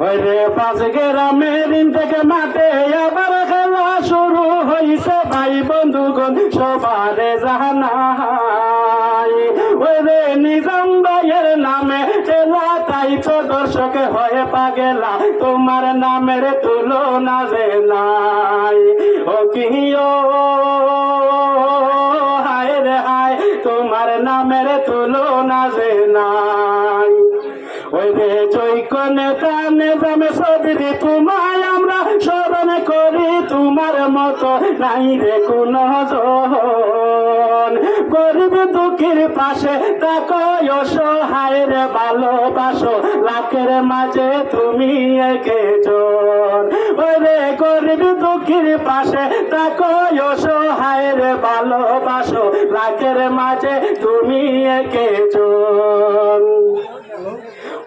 ওই রে পাঁচ গ্রামের থেকে মাঠে আবার খেলা শুরু হইছে ভাই বন্ধুগণ সবারে জানাই। ওই রে নিজাম ভাইয়ের নামে খেলা তাই তো দর্শক হয়ে পাগেলা, তোমার নামের তুলনা যে নাই। ও কি ও হায় রে হায়, তোমার নামের তুলনা যে নাই। ওই রে জৈক নেতা নেজামে সদরি তোমায় আমরা স্মরণ করি, তোমার মতো নাই রে কোন জন। গরিব দুঃখীর পাশে তাকো অসহায় রে ভালোবাসো, লাখের মাঝে তুমি একজন। ওই রে গরিব দুঃখীর পাশে তাকো অসহায় রে ভালোবাসো, লাখের মাঝে তুমি একজন।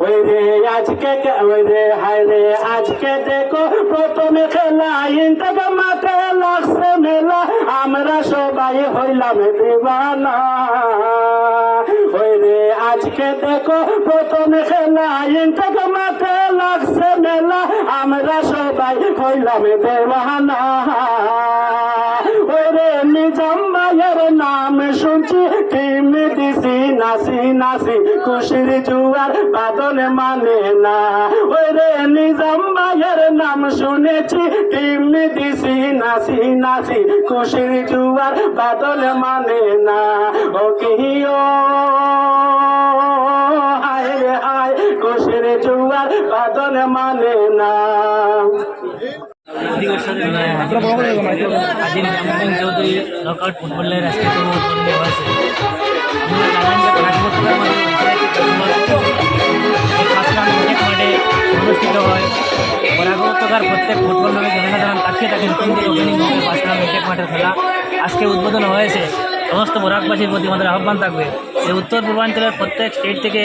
ওই রে আজকে ওই রে হায় রে আজকে দেখো প্রথমে খেলা ইনটাকে মাঠে লাগছে মেলা, আমরা সবাই হইলাম দিবানা। ওই রে আজকে দেখো প্রথমে খেলা ইনটাকে মাঠে লাগছে মেলা, আমরা সবাই হইলাম দেওয়ানা। ওই রে নিজাম ভাইয়ের নাম শুনছি টিম দিছি নাসি নাসি, খুশির জুয়ার বাদল মানে না। ওই রে নিজাম ভাইয়ের নাম শুনেছি টিম দিছি নাসি নাসি, খুশির জুয়ার বাদল মানে না। ও কি ও হায় রে হায়, খুশির জুয়ার বাদল মানে না। আজি নিজামুদ্দিন চৌধুরী নকআউট ফুটবলের আজকে শুরু উদ্বোধনী হয়েছে। মাঠে অনুষ্ঠিত হয়। বরাগতকার প্রত্যেক ফুটবল নামে জনসাধারণ তাকিয়ে থাকেন কিন্তু ওপেনিং হবে পাঁচগ্রাম ক্রিকেট মাঠের খেলা আজকে উদ্বোধন হয়েছে। সমস্ত বরাকবাসীর প্রতি আমাদের আহ্বান থাকবে যে উত্তর পূর্বাঞ্চলের প্রত্যেক স্টেট থেকে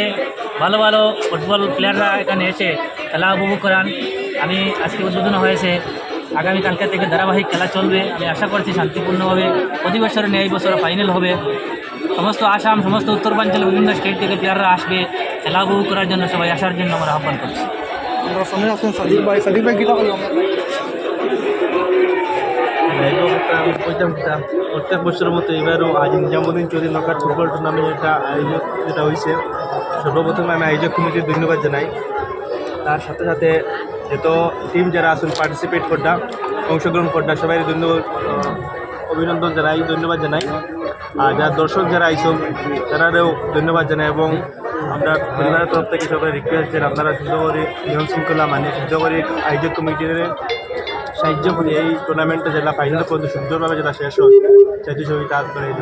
ভালো ভালো ফুটবল প্লেয়াররা এখানে এসে খেলা উপভোগ করান। আমি আজকে উদ্বোধন হয়েছে, আগামীকালকে থেকে ধারাবাহিক খেলা চলবে। আমি আশা করছি শান্তিপূর্ণভাবে প্রতি বছরে নেই, এই বছর ফাইনাল হবে। সমস্ত আসাম সমস্ত উত্তরপূর্বাঞ্চলের বিভিন্ন স্টেট থেকে প্লেয়াররা আসবে খেলা উপভোগ করার জন্য, সবাই আসার জন্য আমরা আহ্বান করছি। সাদিক ভাই কিটা করলাম প্রত্যেক বছরের মতো এবারও আজ Nizamuddin Chowdhury knockout football tournament যেটা হয়েছে, সর্বপ্রথম আমি আয়োজক কমিটির ধন্যবাদ জানাই। তার সাথে সাথে যত টিম যারা আসুন পার্টিসিপেট করডা অংশগ্রহণ করডা সবাই অভিনন্দন জানাই, ধন্যবাদ জানাই। আর যারা দর্শক যারা আইসব তারাও ধন্যবাদ জানাই। এবং আমরা পরিবারের তরফ থেকে সবাই রিকোয়েস্ট যে আপনারা সুন্দর করে নিয়ম শৃঙ্খলা মানে সুন্দর করে আয়োজক কমিটির সাহায্য করে এই টুর্নামেন্টটা যেটা ফাইনাল পর্যন্ত সুন্দরভাবে যেটা শেষ হয় সেটি সবই কাজ করে এই